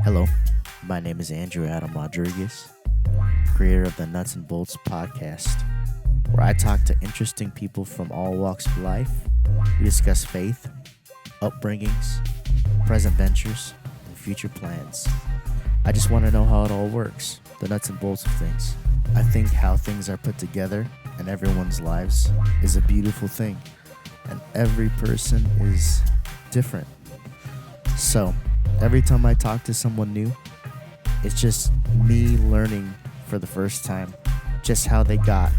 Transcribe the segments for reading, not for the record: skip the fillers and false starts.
Hello, my name is Andrew Adam Rodriguez, creator of the Nuts and Bolts podcast, where I talk to interesting people from all walks of life. We discuss faith, upbringings, present ventures, and future plans. I just want to know how it all works, the nuts and bolts of things. I think how things are put together in everyone's lives is a beautiful thing, and every person is different. So, every time I talk to someone new, it's just me learning for the first time just how they got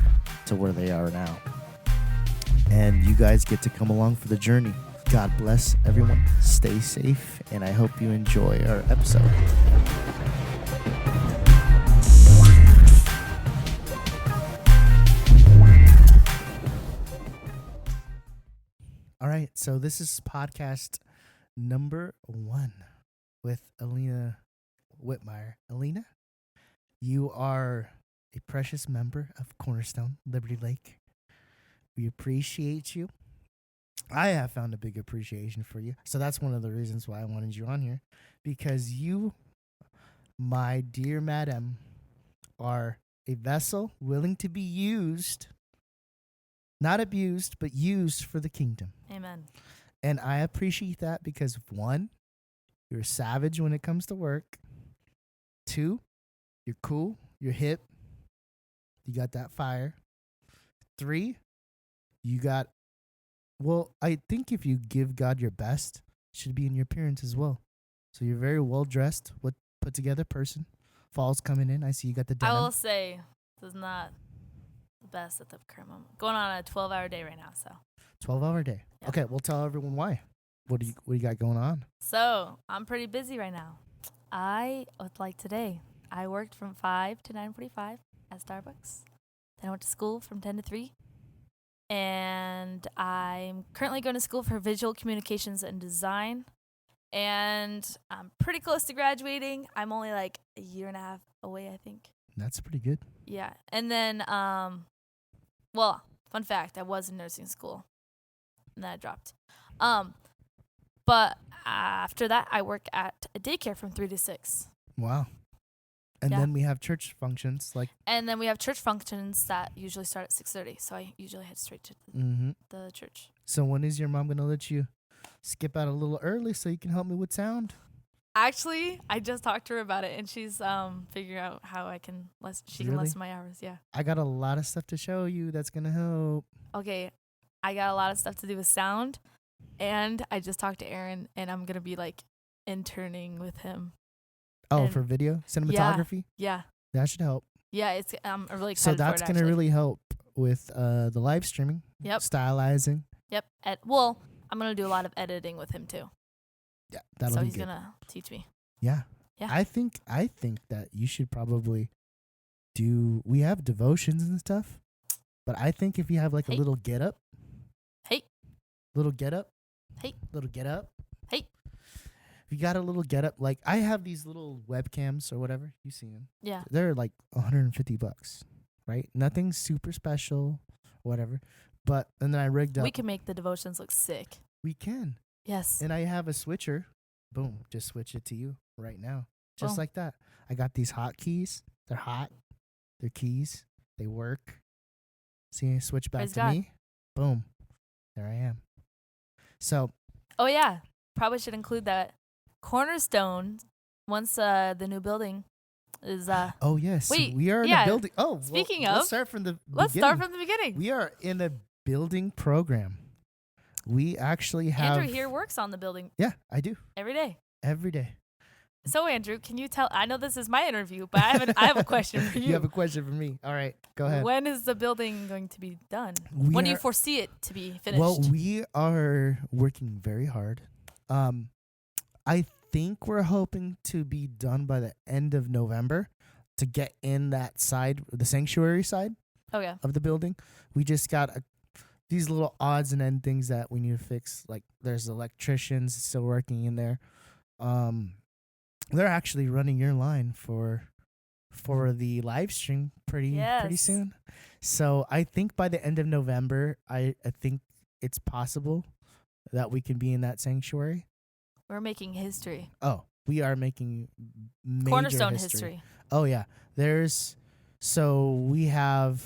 to where they are now. And you guys get to come along for the journey. God bless everyone. Stay safe, and I hope you enjoy our episode. All right, so this is podcast number 1 with Aleena Whitmire. Aleena, you are a precious member of Cornerstone Liberty Lake. We appreciate you. I have found a big appreciation for you. So that's one of the reasons why I wanted you on here. Because you, my dear madam, are a vessel willing to be used, not abused, but used for the kingdom. Amen. And I appreciate that because 1, you're a savage when it comes to work. 2, you're cool, you're hip, you got that fire. 3, you got, well, I think if you give God your best, it should be in your appearance as well. So you're very well dressed, put together person. Fall's coming in. I see you got the denim. I will say this is not the best at the current moment. Going on a 12-hour day right now, so. 12-hour day. Yeah. Okay, well, tell everyone why. What do you got going on? So I'm pretty busy right now. Like today, I worked from 5 to 9:45 at Starbucks. Then I went to school from 10 to 3. And I'm currently going to school for visual communications and design. And I'm pretty close to graduating. I'm only like a year and a half away, I think. That's pretty good. Yeah. And then, fun fact, I was in nursing school. And then I dropped. But after that, I work at a daycare from 3 to 6. Wow. And then we have church functions And then we have church functions that usually start at 6:30. So I usually head straight to the church. So when is your mom going to let you skip out a little early so you can help me with sound? Actually, I just talked to her about it, and she's figuring out how I can can lessen my hours. Yeah. I got a lot of stuff to show you that's going to help. Okay. I got a lot of stuff to do with sound, and I just talked to Aaron, and I'm going to be interning with him. Oh, for video? Cinematography? Yeah. That should help. Yeah, I'm really excited So for it, that's going to really help with the live streaming. Yep. Stylizing. Yep. I'm going to do a lot of editing with him, too. Yeah, that'll be good. So he's going to teach me. Yeah. Yeah. I think that you should probably we have devotions and stuff, but I think if you have a little get up. Little get up. Little get up. If you got a little get up, I have these little webcams or whatever. You see them. Yeah. They're $150, right? Nothing super special, whatever. But, and then I rigged up. We can make the devotions look sick. We can. Yes. And I have a switcher. Boom. Just switch it to you right now. Just Boom. like that. I got these hot keys. They're hot. They're keys. They work. See, switch back Praise to God. me. Boom. There I am. So. Oh, yeah. Probably should include that Cornerstone, once the new building is. Oh, yes. Wait, we are in a building. Oh, speaking let's of. start from the Let's beginning. start from the beginning. We are in a building program. We actually have. Andrew here works on the building. Yeah, I do. Every day. Every day. So, Andrew, can you tell? I know this is my interview, but I have a question for you. You have a question for me. All right, go ahead. When is the building going to be done? When do you foresee it to be finished? Well, we are working very hard. I think we're hoping to be done by the end of November to get in that side, the sanctuary side of the building. We just got these little odds and end things that we need to fix. There's electricians still working in there. They're actually running your line for the live stream pretty soon. So I think by the end of November, I think it's possible that we can be in that sanctuary. We're making history. Oh, we are making major Cornerstone history. history. Oh yeah, we have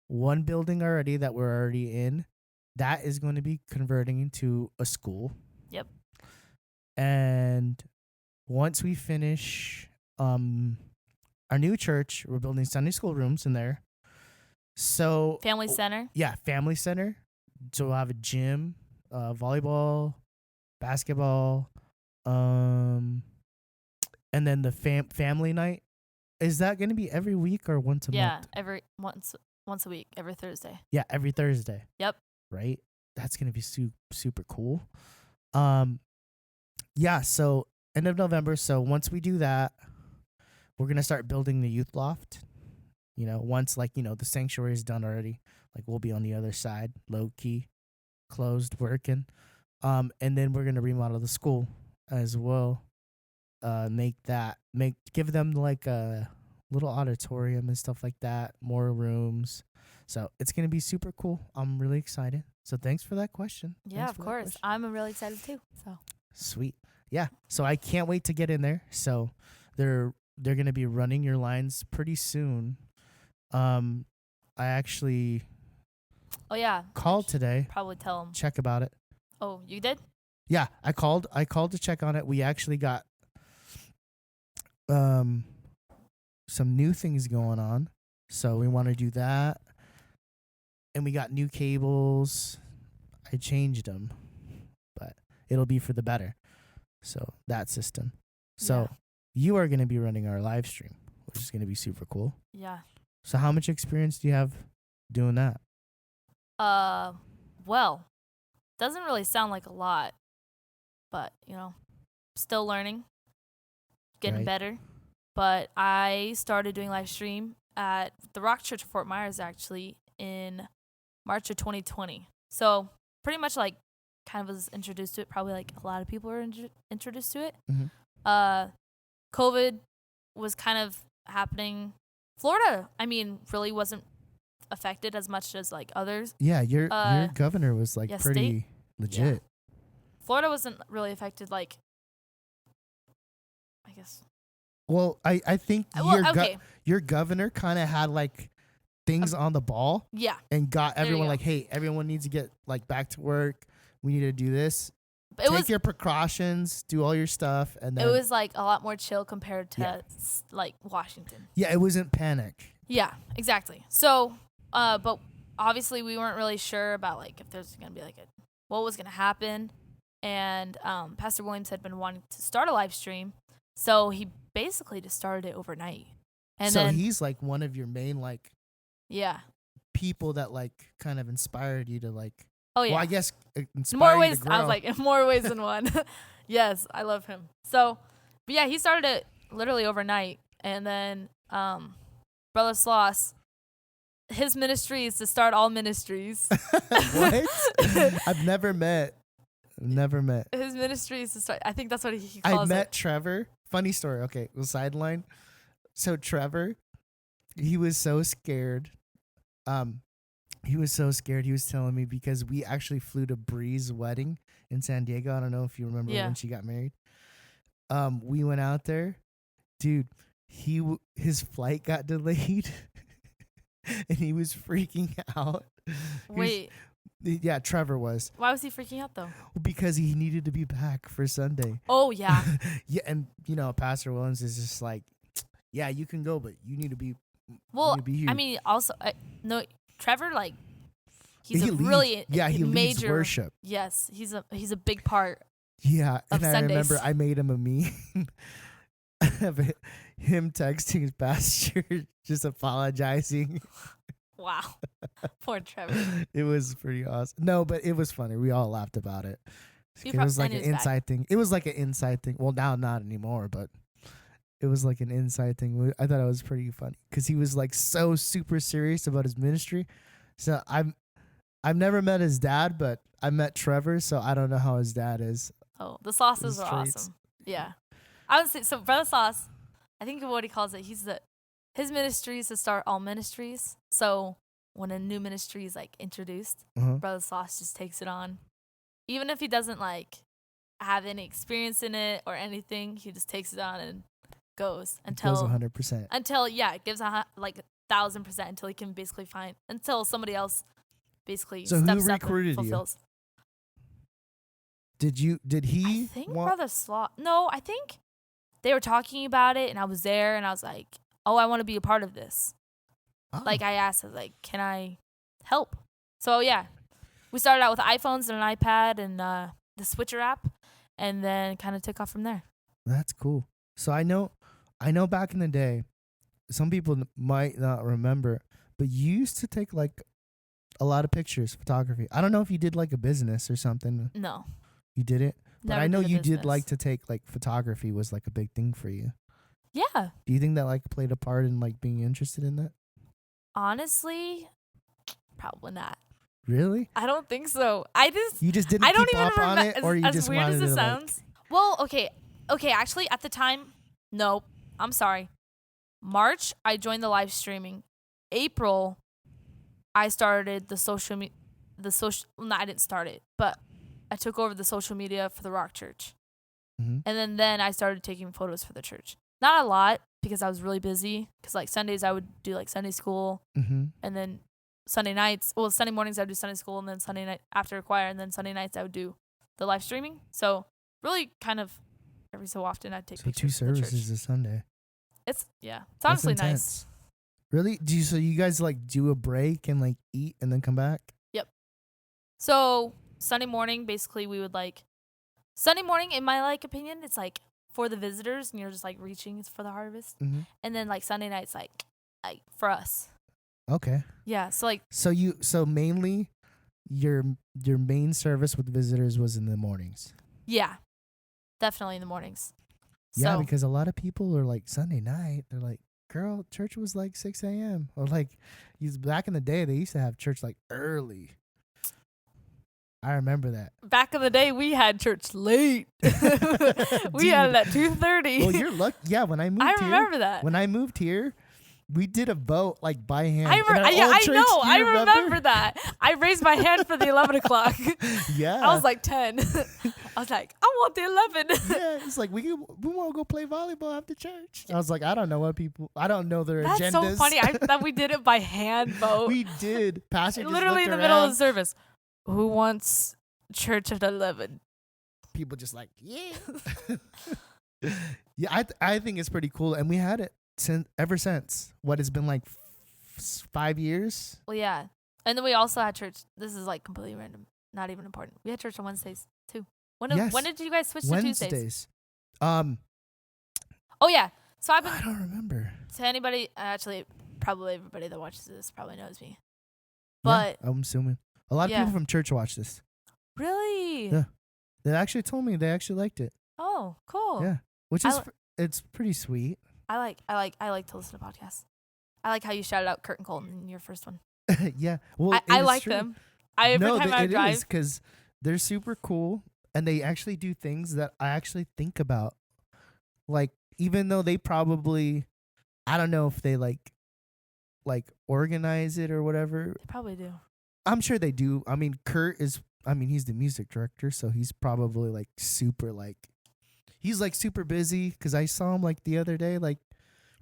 one building already that we're already in. That is going to be converting into a school. Yep. And once we finish our new church, we're building Sunday school rooms in there. So Family center. Yeah, family center. So we'll have a gym, volleyball, basketball, and then the family night. Is that going to be every week or once a month? Yeah, once a week, every Thursday. Yeah, every Thursday. Yep. Right? That's going to be super cool. Yeah, so end of November. So once we do that, we're going to start building the youth loft. Once the sanctuary is done already, we'll be on the other side, low key, closed, working. And then we're going to remodel the school as well. Give them a little auditorium and stuff like that, more rooms. So it's going to be super cool. I'm really excited. So thanks for that question. Yeah, of course. I'm really excited too. So sweet. Yeah. So I can't wait to get in there. So they're going to be running your lines pretty soon. I actually called today. Probably tell them. Check about it. Oh, you did? Yeah, I called to check on it. We actually got some new things going on. So we want to do that. And we got new cables. I changed them, but it'll be for the better. So that system. So you are going to be running our live stream, which is going to be super cool. Yeah. So how much experience do you have doing that? Well, doesn't really sound like a lot, but still learning, getting better. But I started doing live stream at the Rock Church of Fort Myers actually in March of 2020. So pretty much kind of was introduced to it. Probably a lot of people were introduced to it. Mm-hmm. COVID was kind of happening. Florida, really wasn't affected as much as others. Yeah, your governor was pretty state? legit. Yeah. Florida wasn't really affected I guess. Well, I think your governor kind of had things on the ball. Yeah. And got everyone hey, everyone needs to get back to work. We need to do this. Take your precautions, do all your stuff, and then it was a lot more chill compared to Washington. Yeah, it wasn't panic. Yeah, exactly. So, but obviously we weren't really sure about if there's gonna be what was gonna happen, and Pastor Williams had been wanting to start a live stream, so he basically just started it overnight. And so then he's one of your main people that kind of inspired you to Oh yeah. Well, I guess inspired more ways. you to grow. I was in more ways than one. Yes, I love him. So, but yeah, he started it literally overnight, and then Brother Sloss, his ministry is to start all ministries. What? I've never met. His ministry is to start. I think that's what he calls it. I met Trevor. Funny story. Okay, we'll sideline. So Trevor, he was so scared. He was so scared. He was telling me because we actually flew to Bree's wedding in San Diego. I don't know if you remember when she got married. We went out there, dude. His flight got delayed, and he was freaking out. Wait. Yeah, Trevor was. Why was he freaking out though? Because he needed to be back for Sunday. Oh yeah. Yeah, and Pastor Williams is just yeah, you can go, but you need to be. Well, be here. Also, no. Trevor, he's a really he major leads worship. Yes, he's a big part. Yeah, and I Sundays. remember I made him a meme of him texting his pastor, just apologizing. Wow, poor Trevor. It was pretty awesome. No, but it was funny. We all laughed about it. It was an inside thing. It was an inside thing. Well, now not anymore, but it was an inside thing. I thought it was pretty funny because he was so super serious about his ministry. So I've never met his dad, but I met Trevor, so I don't know how his dad is. Oh, the Sauces are awesome. Yeah, I would say so. Brother Sauce, I think what he calls it, his ministry is to start all ministries. So when a new ministry is introduced, Brother Sauce just takes it on, even if he doesn't have any experience in it or anything. He just takes it on and goes Goes 100%. until it gives 1,000% until he can basically until somebody else basically So steps who up and recruited you? fulfills. Did he? I think Brother Slot. No, I think they were talking about it, and I was there, and I was like, "Oh, I want to be a part of this." Oh. Like I asked, I was like, "Can I help?" So yeah, we started out with iPhones and an iPad and the Switcher app, and then kind of took off from there. That's cool. So I know back in the day, some people might not remember, but you used to take like a lot of pictures, photography. I don't know if you did like a business or something. No. You did it? But Never I know did a you did business. like to take like photography was like a big thing for you. Yeah. Do you think that like played a part in like being interested in that? Honestly, probably not. Really? I don't think so. You just didn't I don't keep even up on remember. it, or you as just weird wanted as it to sounds. Well, okay. Actually, at the time, no. I'm sorry. March, I joined the live streaming. April, I started the social media. No, I didn't start it, but I took over the social media for the Rock Church, and and then I started taking photos for the church. Not a lot because I was really busy. Because like Sundays, I would do like Sunday school, and then Sunday mornings I would do Sunday school, and then Sunday night after choir, and then Sunday nights I would do the live streaming. So really, kind of every so often I'd take so pictures. 2 for the church. services a Sunday. It's honestly That's nice. intense. Really? So you guys like do a break and like eat and then come back? Yep. So Sunday morning, basically we would like Sunday morning, in my like opinion, it's like for the visitors and you're just like reaching for the harvest. Mm-hmm. And then like Sunday night's like for us. Okay. Yeah. So like So mainly your main service with visitors was in the mornings. yeah. Definitely in the mornings. Yeah, So, because a lot of people are like Sunday night, they're like, girl, church was like 6 a.m. Or like back in the day they used to have church like early. I remember that. back in the day, we had church late. We had it at 2:30. Well, you're lucky. Yeah, when I moved I here. remember that. When I moved here, we did a vote like by hand. I know. I remember remember that. I raised my hand for the 11 o'clock. Yeah. I was like 10. I was like, I want the 11. Yeah, it's like we want to go play volleyball after church. I was like, I don't know their That's agendas. so funny. I thought we did it by hand vote. We did. Pastor just Literally in looked the middle of around. the service. Who wants church at 11? People just like, yeah. Yeah, I think it's pretty cool, and we had it ever since. What has been like 5 years? Well, yeah. And then we also had church. This is like completely random. Not even important. We had church on Wednesdays too. When did you guys switch to Tuesdays? Wednesdays. Oh yeah. So I've been I don't remember. to anybody. Actually, probably everybody that watches this probably knows me. Yeah, But I'm assuming a lot of yeah. people from church watch this. Really? Yeah. They actually told me they actually liked it. Oh, cool. Yeah, which is it's pretty sweet. I like to listen to podcasts. I like how you shouted out Kurt and Colton in your first one. Yeah, well, I like them. Every time I drive, because they're super cool and they actually do things that I actually think about. Like, even though they probably, I don't know if they like organize it or whatever. they probably do. I'm sure they do. I mean, he's the music director, so he's probably like super he's like super busy because I saw him like the other day like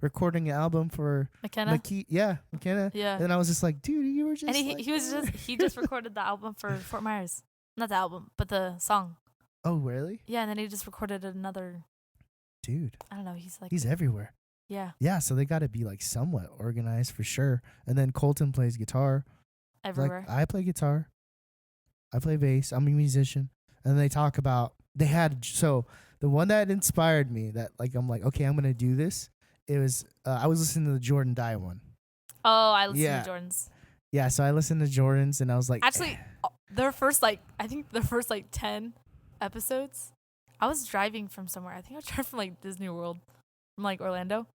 recording an album for McKenna. McKenna. Yeah. And I was just like, dude, you were just. And he just recorded the album for Fort Myers. Not the album, but the song. Oh, really? Yeah, and then he just recorded another. Dude. I don't know. He's everywhere. Yeah. Yeah, so they got to be like somewhat organized for sure. And then Colton plays guitar. Everywhere. Like, I play guitar. I play bass. I'm a musician. And they talk about the one that inspired me that like I'm like, okay, I'm gonna do this. It was I was listening to the Jordan Die one. Oh, I listened to Jordan's. Yeah, so I listened to Jordan's and I was like, actually, their first 10 episodes, I was driving from somewhere. I think I was driving from like Disney World, from like Orlando,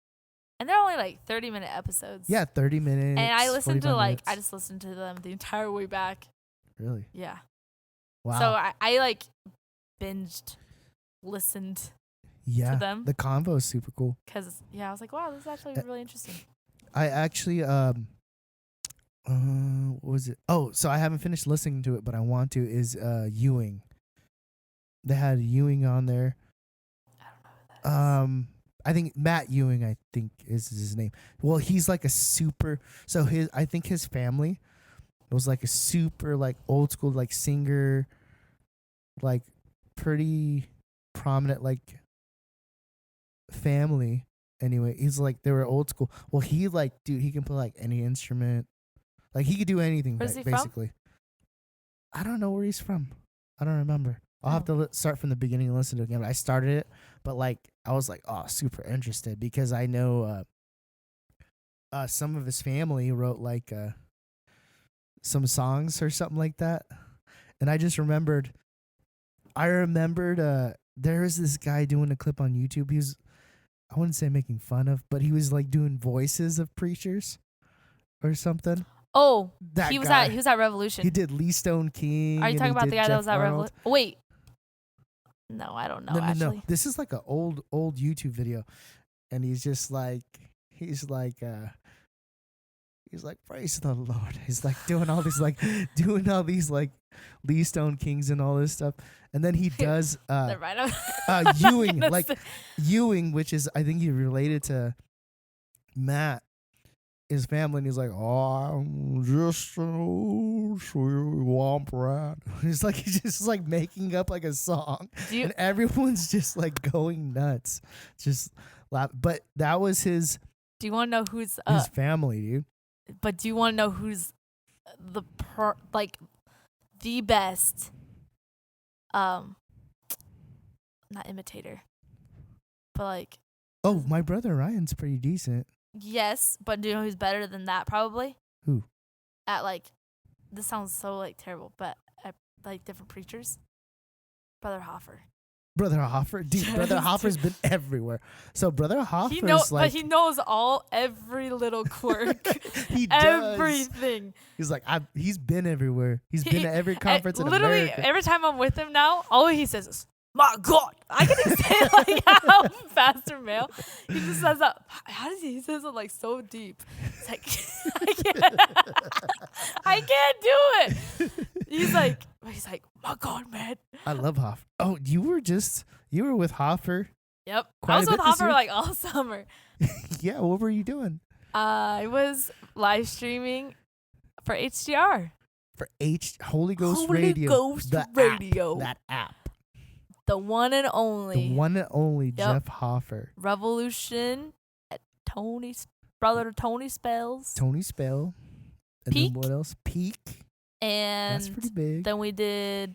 and they're only like 30-minute episodes. Yeah, 30 minutes. And I listened to minutes. just listened to them the entire way back. Really? Yeah. Wow. So I like binged, listened to them. The convo is super cool. Because, I was like, wow, this is actually really interesting. I actually, what was it? Oh, so I haven't finished listening to it, but I want to, is Ewing. They had Ewing on there. I don't know who that is. I think Matt Ewing, I think is his name. Well, he's like a super. So I think his family was like a super like old school like singer, like pretty prominent like family. Anyway, he's like they were old school. Well, he like dude, he can play like any instrument. Like he could do anything. Where's he basically. I don't know where he's from. I don't remember. I'll have to start from the beginning and listen to it again. I started it, but like I was like, oh, super interested because I know some of his family wrote like some songs or something like that, and I just remembered. There was this guy doing a clip on YouTube. He was, I wouldn't say making fun of, but he was like doing voices of preachers or something. Oh, that he was guy. at Revolution. He did Lee Stone King. Are you talking about the guy that was at Revolution? Revolution? Wait. No, I don't know. No. This is like an old YouTube video, and he's like, praise the Lord. He's like doing all these like Lee Stone Kings and all this stuff, and then he does Ewing, like Ewing, which is I think he related to Matt, his family, and he's like, oh, I'm just an old swamp rat. He's just like making up like a song, and everyone's just like going nuts, just laugh. But that was his. Do you want to know who's his family, dude? But do you want to know who's the best, not imitator, but like. Oh, my brother Ryan's pretty decent. Yes, but do you know who's better than that? Probably. Who? At like, this sounds so like terrible, but at like different preachers. Brother Hoffer. Brother Hoffer, dude. Brother Hoffer's been everywhere. So Brother Hoffer's but he knows every little quirk. He does everything. He's like, he's been everywhere. He's been at every conference in literally, America. every time I'm with him now, all he says is, "My God!" I can even say it like how Pastor Mayo. He just says that. How does he says it like so deep? It's like I can't do it. He's like, my God, man. I love Hoffer. Oh, you were with Hoffer. Yep, I was with Hoffer like all summer. Yeah, what were you doing? I was live streaming for HDR. For Holy Ghost Radio. That app. The one and only. Yep. Jeff Hoffer. Revolution at brother Tony Spells. Tony Spell. And Peak. then what else? Peak. And that's pretty big. Then we did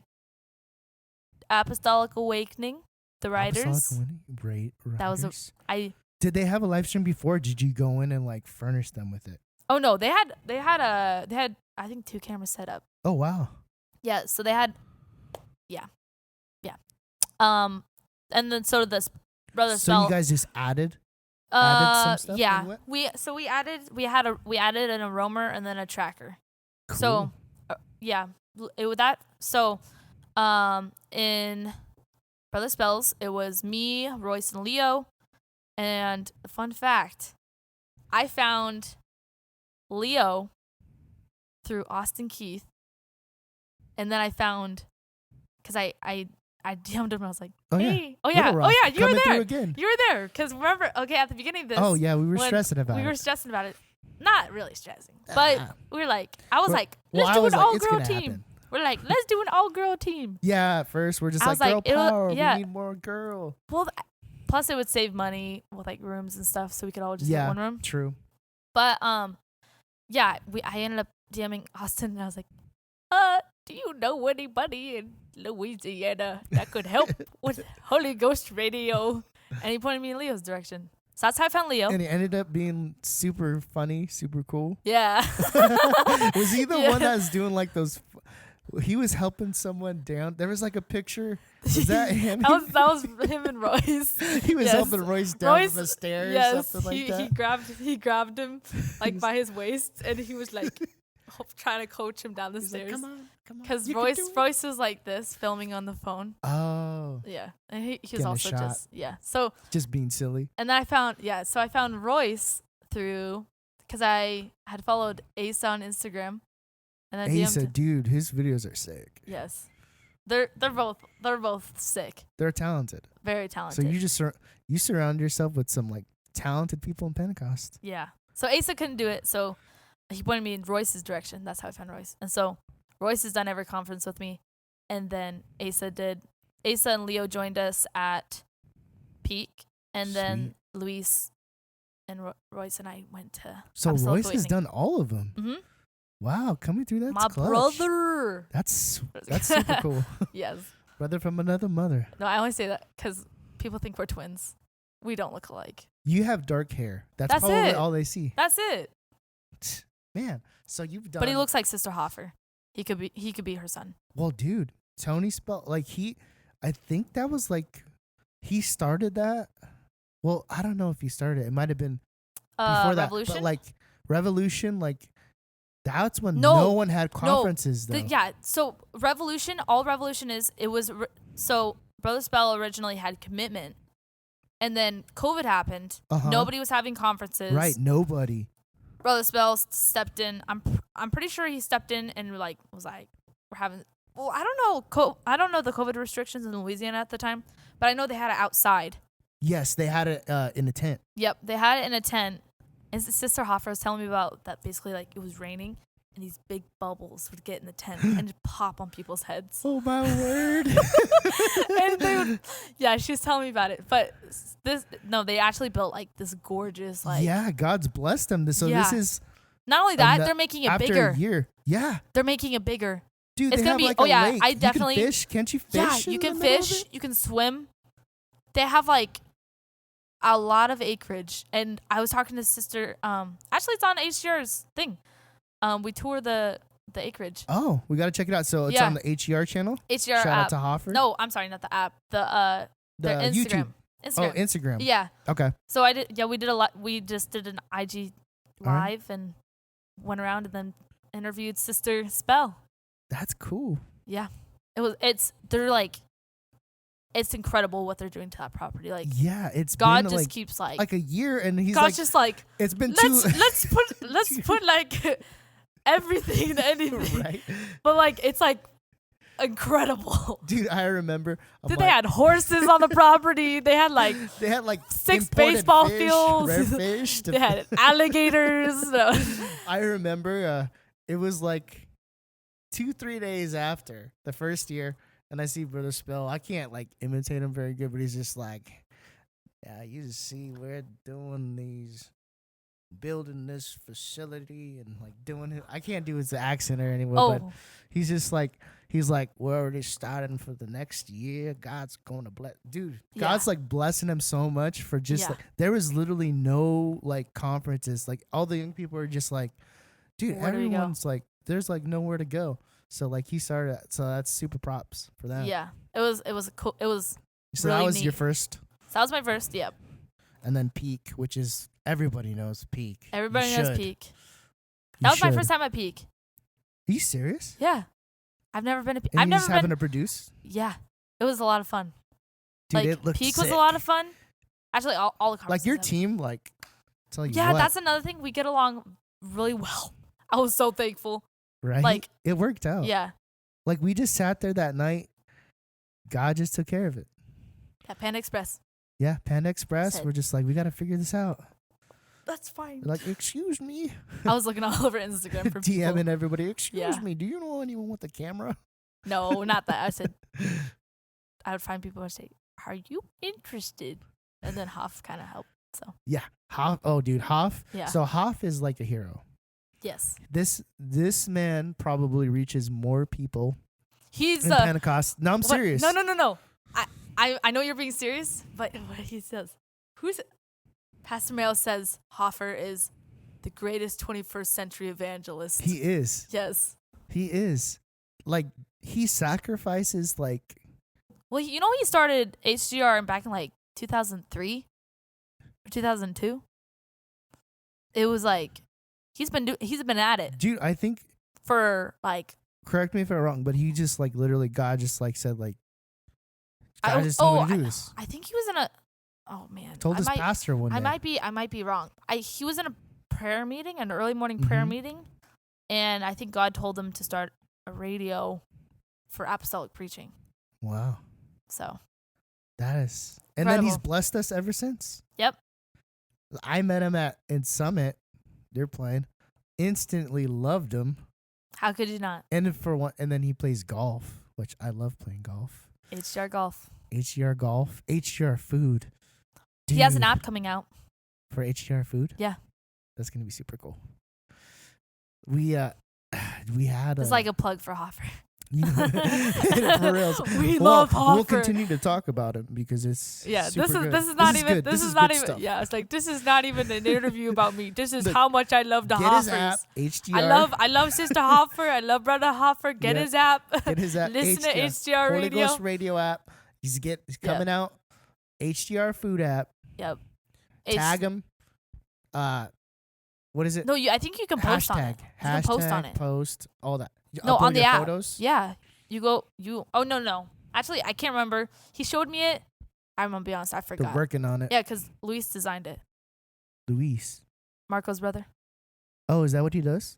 Apostolic Awakening, the writers. Writers. That was Did they have a live stream before? Or did you go in and like furnish them with it? Oh no, they had I think 2 cameras set up. Oh wow. Yeah, so they had and then so did this brother. So you guys just added some stuff. Yeah, we added an aroma and then a tracker. Cool. So in Brother Spells, it was me, Royce, and Leo. And fun fact, I found Leo through Austin Keith, and then I found because I DM'd him. I was like, "Hey, you were there again. You were there because remember, at the beginning of this. Oh yeah, we were stressing about it. We were stressing about it, not really stressing, but we were like, let's do an all-girl team. Happen. We're like, let's do an all-girl team. Yeah, at first we're just like, girl power. We need more girl. Well, plus it would save money with like rooms and stuff, so we could all just get one room. True. But I ended up DMing Austin, and I was like, do you know anybody in Louisiana that could help with Holy Ghost Radio? And he pointed me in Leo's direction. So that's how I found Leo. And he ended up being super funny, super cool. Yeah. Was he the one that was doing like those? He was helping someone down. There was like a picture. Was that him? that was him and Royce. He was helping Royce down the stairs. Yes, something like that. He grabbed him like by his waist, and he was like trying to coach him down the stairs. Like, come on. Because Royce was like this, filming on the phone. Oh. Yeah, and he was also so just being silly. And then I found Royce through because I had followed Asa on Instagram. And then Asa, dude, his videos are sick. Yes. They're both sick. They're talented. Very talented. So you just you surround yourself with some like talented people in Pentecost. Yeah. So Asa couldn't do it, so he pointed me in Royce's direction. That's how I found Royce. And so Royce has done every conference with me, and then Asa did. Asa and Leo joined us at Peak, and then Luis and Royce and I went to. So Royce has done all of them. Mm-hmm. Wow, coming through that. My brother. That's super cool. Yes. Brother from another mother. No, I only say that because people think we're twins. We don't look alike. You have dark hair. That's probably it. all they see. That's it. Man, so you've done. But he looks like Sister Hoffer. He could be her son. Well, dude, Tony spelled like I think that was like he started that. Well, I don't know if he started it. It might have been before that. Revolution? But like Revolution, like that's when no one had conferences though. Yeah. So Revolution, all Revolution is, it was so Brother Spell originally had Commitment, and then COVID happened. Nobody was having conferences. Right. Nobody. Brother Spell stepped in. I'm pretty sure he stepped in and was like we're having. Well, I don't know. I don't know the COVID restrictions in Louisiana at the time, but I know they had it outside. Yes, they had it in a tent. Yep, they had it in a tent. And Sister Hoffer was telling me about that. Basically, like it was raining, and these big bubbles would get in the tent and just pop on people's heads. Oh my word! And she was telling me about it. But they actually built like this gorgeous like. Yeah, God's blessed them. So this is. Not only that, they're making it bigger. After a year, yeah. They're making it bigger. Dude, it's gonna be. Like lake. I definitely. You can fish. Can't you fish? Yeah, you can fish. You can swim. They have like a lot of acreage, and I was talking to Sister. Actually, it's on HDR's thing. We tour the acreage. Oh, we gotta check it out. So it's on the HDR channel. HDR Shout app. out to Hoffer. No, I'm sorry, not the app. The Instagram. YouTube. Instagram. Oh, Instagram. Yeah. Okay. So I did. Yeah, we did a lot. We just did an IG live and went around and then interviewed Sister Spell. That's cool. Yeah, they're like. It's incredible what they're doing to that property. Like, yeah, it's God been just keeps like a year, and he's God's just like it's been let's put like everything in anything, right? But like it's like incredible, dude. I remember. Dude, they had horses on the property. They had like 6 baseball fish, fields. Rare fish. They had alligators. I remember it was like 2-3 days after the first year. And I see Brother Spell. I can't like imitate him very good, but he's just like, yeah, you just see we're building this facility and like doing it. I can't do his accent or anything, but he's just like, we're already starting for the next year. God's going to bless. Dude, God's like blessing him so much for just like, there was literally no like conferences. Like all the young people are just like, dude, everyone's like, there's like nowhere to go. So like he started, so that's super props for that. Yeah, it was cool. It was. So really that was neat. your first. So that was my first. Yep. And then Peak, which is everybody knows Peak. Everybody knows Peak. That was my first time at Peak. Are you serious? Yeah, I've never been to Peak. I've never been having to produce. Yeah, it was a lot of fun. Dude, like, it looked Peak sick. was a lot of fun. Actually, all the conferences. Like your team, like. Tell you yeah, what. that's another thing. We get along really well. I was so thankful. Right. Like it worked out. Yeah. Like we just sat there that night. God just took care of it. Yeah, Panda Express. Yeah, Panda Express. We're just like, we got to figure this out. That's fine. They're like, excuse me. I was looking all over Instagram for people. DMing everybody. Excuse me. Do you know anyone with a camera? No, not that. I said, I would find people and say, are you interested? And then Hoff kind of helped. So yeah, Hoff. Oh, dude, Hoff. Yeah. So Hoff is like a hero. Yes. This man probably reaches more people. He's in Pentecost. No, I'm serious. No. I know you're being serious, but what he says, Pastor Mayo says Hoffer is the greatest 21st century evangelist. He is. Yes. He is. Like he sacrifices like. Well, you know he started HGR back in like 2003 or 2002. It was like. He's been at it. Dude, I think for like correct me if I'm wrong, but he just like literally God just like said like God just told me to do this. I think he was in a told his pastor one day. I might be wrong. He was in a prayer meeting, an early morning prayer meeting, and I think God told him to start a radio for apostolic preaching. Wow. So That is. And then he's incredible. blessed us ever since. Yep. I met him in Summit. They're playing. Instantly loved him. How could you not? And then he plays golf, which I love playing golf. HDR Golf. HDR Golf, HDR Food. Dude, He has an app coming out. for HDR Food. Yeah. That's gonna be super cool. We had It's like a plug for Hoffer. for real. We love Hoffer. We'll continue to talk about him because it's super good. This is not even good. this is good not even stuff. yeah, it's like this is not even an interview about me. This is Look, how much I love the Get his Hoffers. app, HDR. I love Sister Hoffer. I love Brother Hoffer. Get Yeah. his app. Get his app. Listen to HDR Holy Radio. Ghost Radio app. He's coming out. HDR Food app. Yep. Tag him. What is it? No, I think you can post on it. You can post on it. Post all that. You No, upload on the your app. Photos? Yeah. Oh, no. Actually, I can't remember. He showed me it. I'm going to be honest. I They're forgot. working on it. Yeah, because Luis designed it. Luis. Marco's brother. Oh, is that what he does?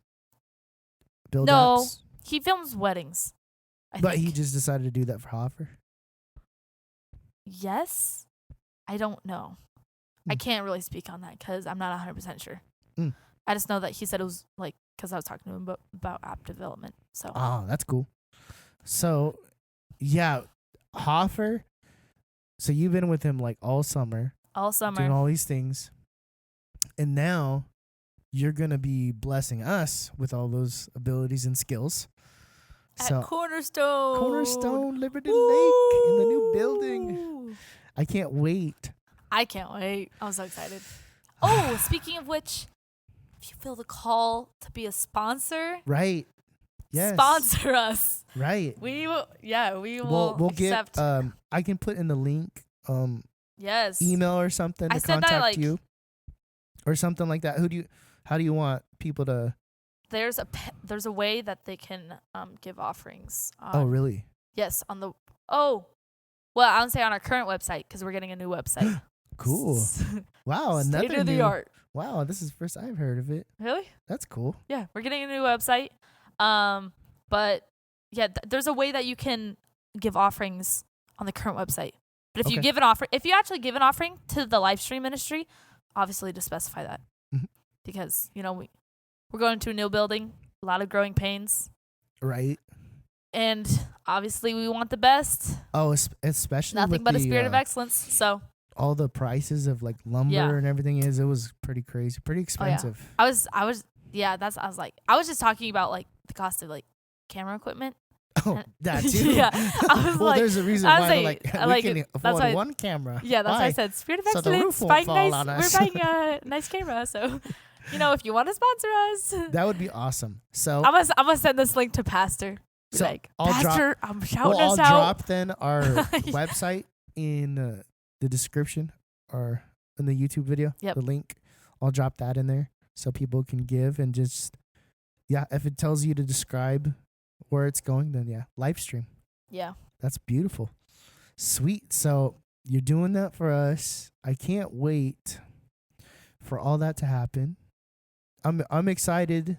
Build No. apps? He films weddings. But think. he just decided to do that for Hoffer. Yes. I don't know. I Hmm. can't really speak on that because I'm not 100% sure. Mm. I just know that he said it was like, because I was talking to him about app development. So Oh, that's cool. So, yeah, Hoffer. So you've been with him like all summer, all summer. doing all these things. And now you're going to be blessing us with all those abilities and skills. At Cornerstone Liberty Lake in the new building. Woo! I can't wait. I can't wait. I'm so excited. Oh, speaking of which, if you feel the call to be a sponsor, Right. Yes. sponsor us. Right. We will. Yeah, we will We'll accept. get I can put in the link yes. email or something I to said that, contact like- you or something like that. How do you want people to There's a way that they can give offerings. Oh, really? Yes, on the well, I would say on our current website because we're getting a new website. Cool. Wow, another State of the new- art. Wow, this is the first I've heard of it. Really? That's cool. Yeah, we're getting a new website. But yeah, there's a way that you can give offerings on the current website. But if you Okay. give an offer, if you actually give an offering to the live stream ministry, obviously to specify that, Mhm. because we're going to a new building, a lot of growing pains, Right. and obviously we want the best. Oh, especially Nothing with but a the, spirit of excellence. So all the prices of like lumber Yeah. and everything it was pretty crazy, pretty expensive. I was I was just talking about like the cost of like camera equipment. Oh, that too. Yeah, I was well, like, there's a reason I was why they're like- like I we like can it. That's afford why- one camera. Yeah, that's why I Why? said spirit of So the roof excellence. won't Buying fall nice, on we're us. buying a nice camera. So, if you want to sponsor us, That would be awesome. So I'm gonna send this link to Pastor. Be So, like, I'll drop- Pastor, I'm shouting I'll us out. drop then our website in the description or in the YouTube video. Yep. The link. I'll drop that in there so people can give and just if it tells you to describe where it's going, then live stream. Yeah, That's beautiful. Sweet. So you're doing that for us. I can't wait for all that to happen. I'm excited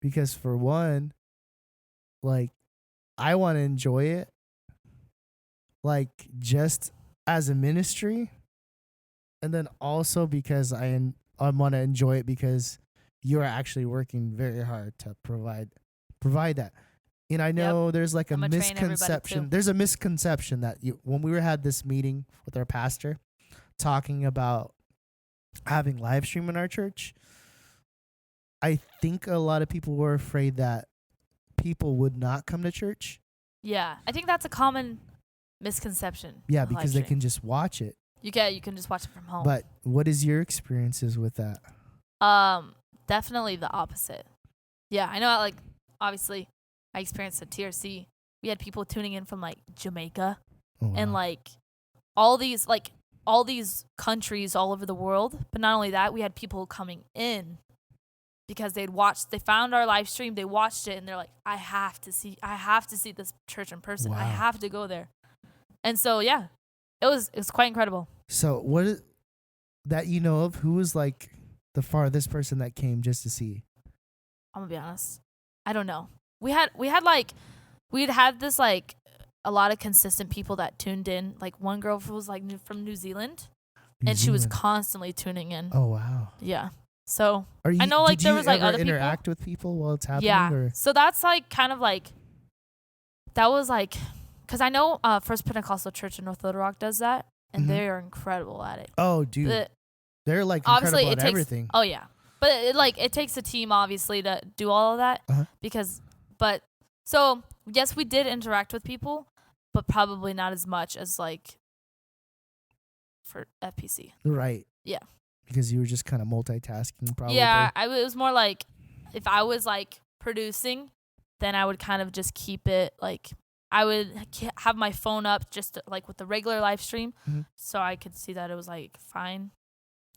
because for one, like I want to enjoy it. Like just as a ministry, and then also because I want to enjoy it because you're actually working very hard to provide that. And I know there's like a I'ma train everybody, misconception. too. There's a misconception that when we had this meeting with our pastor talking about having live stream in our church, I think a lot of people were afraid that people would not come to church. yeah. I think that's a common misconception. Yeah, of live because they stream. can just watch it. You can just watch it from home. But what is your experiences with that? Definitely the opposite. Yeah, I know. Like, obviously, I experienced at TRC. We had people tuning in from like Jamaica Oh, and wow. like all these countries all over the world. But not only that, we had people coming in because they found our live stream, they watched it, and they're like, I have to see this church in person. I Wow. have to go there. And so it was quite incredible. So what is that you know of? Who was like the farthest person that came just to see? I'm gonna be honest. I don't know. We had like we'd have this like a lot of consistent people that tuned in. Like one girl was like from New Zealand, and she was constantly tuning in. Oh wow. Yeah. So I know like there was like other people. Interact with people while it's happening. Yeah. Or? So that's like kind of like that was like because I know First Pentecostal Church in North Little Rock does that, and they are incredible at it. Oh, dude. They're like obviously incredible at everything. Oh yeah, but it takes a team obviously to do all of that so yes, we did interact with people, but probably not as much as like for FPC. Right. Yeah. Because you were just kind of multitasking, probably. Yeah, it was more like if I was like producing, then I would kind of just keep it like I would have my phone up just like with the regular live stream, so I could see that it was like fine.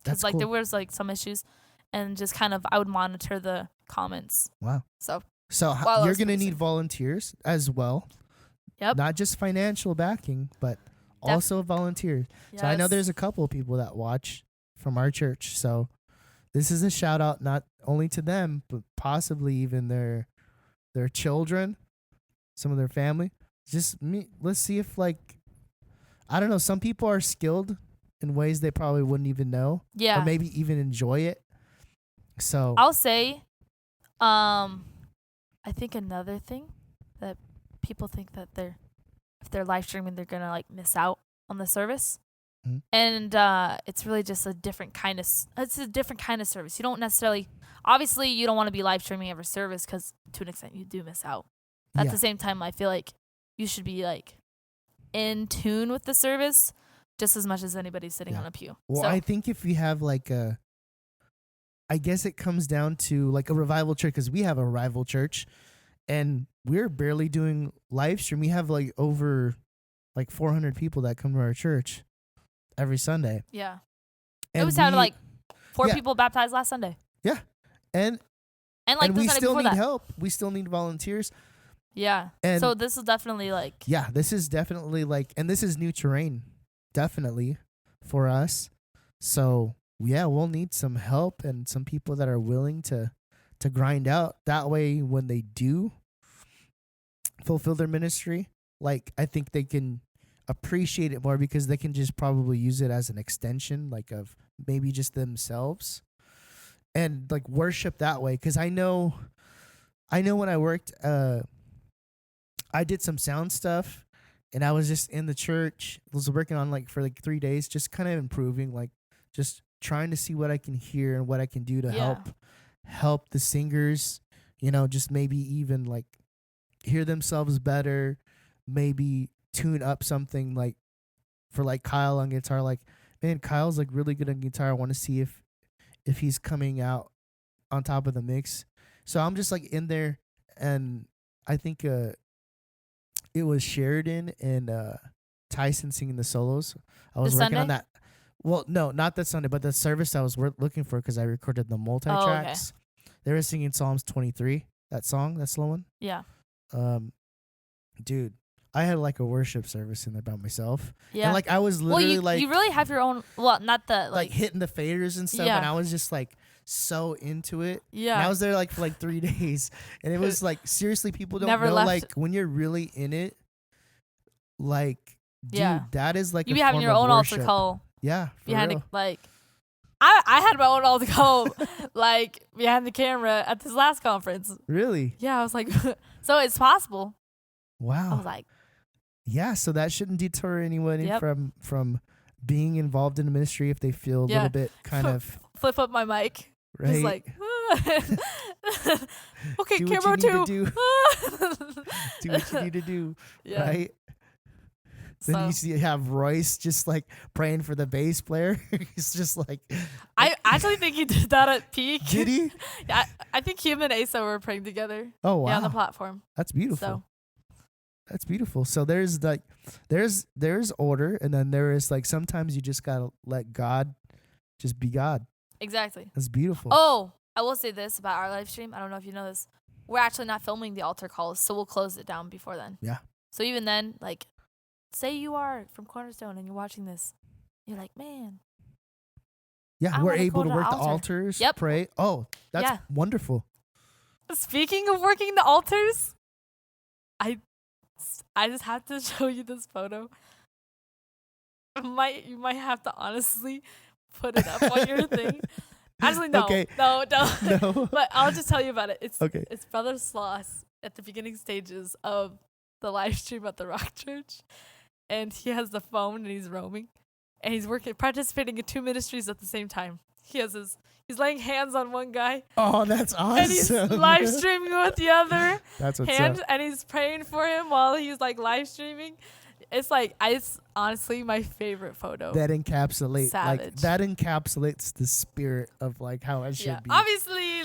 Because like cool. There was like some issues, and just kind of I would monitor the comments. Wow. So you're gonna need volunteers as well. Yep. Not just financial backing, but also volunteers. Yes. So I know there's a couple of people that watch from our church. So this is a shout out not only to them, but possibly even their children, some of their family. Let's see if like I don't know. Some people are skilled in ways they probably wouldn't even know. Yeah. Or maybe even enjoy it. So I'll say, I think another thing that people think that if they're live streaming, they're gonna like miss out on the service, and it's really just a different kind of service. You don't necessarily, obviously, you don't want to be live streaming every service because to an extent you do miss out. At the same time, I feel like you should be like in tune with the service just as much as anybody sitting on a pew. Well, I think if we have like I guess it comes down to like a revival church, because we have a revival church and we're barely doing live stream. We have like over like 400 people that come to our church every Sunday. Yeah. And we had like 4 people baptized last Sunday. Yeah. And we still need help. We still need volunteers. Yeah. And so this is definitely like. Yeah, this is definitely like, and this is new terrain, definitely for us. So yeah, we'll need some help and some people that are willing to grind out. That way, when they do fulfill their ministry, like I think they can appreciate it more because they can just probably use it as an extension, like of maybe just themselves, and like worship that way. Because I know when I worked, I did some sound stuff, and I was just in the church. I was working on like for like 3 days, just kind of improving, like just trying to see what I can hear and what I can do to help the singers, just maybe even like hear themselves better, maybe tune up something like for like Kyle on guitar. Like, man, Kyle's like really good on guitar. I want to see if he's coming out on top of the mix. So I'm just like in there, and I think it was Sheridan and Tyson singing the solos. I was working on that. Well, no, not that Sunday, but the service I was looking for because I recorded the multi-tracks. They were singing Psalms 23, that song, that slow one. Yeah. Dude, I had like a worship service in there by myself. Yeah. And like I was literally you really have your own, well, not the like hitting the faders and stuff, and I was just like so into it. Yeah. And I was there like for like 3 days, and it was like seriously, people don't know like when you're really in it, like dude, that is like you be having your own altar call. Yeah, behind it, like I had my own altar call like behind the camera at this last conference. Really? Yeah, I was like, so it's possible. Wow. I was like, yeah, so that shouldn't deter anyone from being involved in the ministry if they feel a little bit kind of flip up my mic. Right. Just like okay, do camera what you 2. Do what you need to do. Yeah. Right? Then you have Royce just like praying for the bass player. He's just like I actually think he did that at peak. Did he? Yeah, I think him and Asa were praying together. Oh wow. Yeah, on the platform. That's beautiful. That's beautiful. So there's like there's order, and then there is like sometimes you just gotta let God just be God. Exactly. That's beautiful. Oh, I will say this about our live stream. I don't know if you know this. We're actually not filming the altar calls, so we'll close it down before then. Yeah. So even then, like, say you are from Cornerstone and you're watching this, you're like, man. Yeah, we're able to work the altars, pray. Oh, that's wonderful. Speaking of working the altars, I just have to show you this photo. You might have to honestly put it up on your thing. Actually, no. Okay. No. No. But I'll just tell you about it. It's Brother Sloss at the beginning stages of the live stream at the Rock Church. And he has the phone and he's roaming. And he's participating in 2 ministries at the same time. He's laying hands on one guy. Oh, that's awesome. And he's live streaming with the other that's what's hand. up. And he's praying for him while he's like live streaming. It's honestly my favorite photo. That encapsulates Savage. the spirit of like how it should be. Obviously,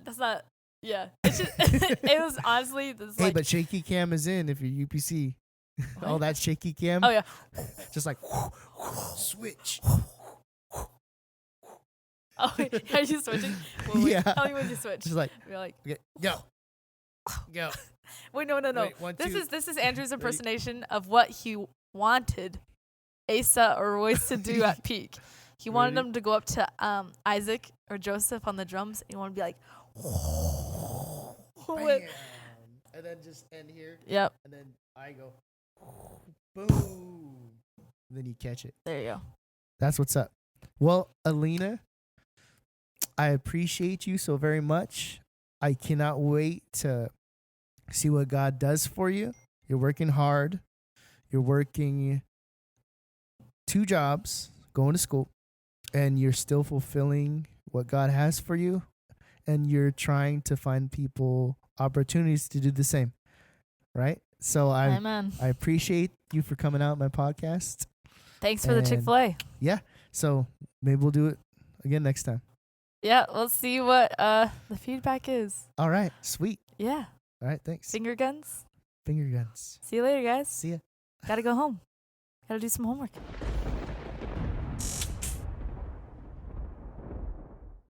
that's not. Yeah, it's just, it was honestly. Hey, but shaky cam is in if you're UPC. Oh, that shaky cam. Oh yeah, just like switch. Oh, wait, are you switching? Wait, yeah. Tell me when you switch. Just like you're like okay, go. Wait, no. Wait, 1, 2, this is Andrew's impersonation of what he wanted Asa or Royce to do at peak. He wanted them to go up to Isaac or Joseph on the drums. And he wanted to be like, and then just end here. Yep. And then I go, boom. And then you catch it. There you go. That's what's up. Well, Aleena, I appreciate you so very much. I cannot wait to see what God does for you. You're working hard. You're working 2 jobs, going to school, and you're still fulfilling what God has for you. And you're trying to find people opportunities to do the same. Right? So Amen. I appreciate you for coming out on my podcast. Thanks for the Chick-fil-A. Yeah. So maybe we'll do it again next time. Yeah, let's see what the feedback is. All right. Sweet. Yeah. All right. Thanks. Finger guns. Finger guns. See you later, guys. See ya. Gotta go home. Gotta do some homework.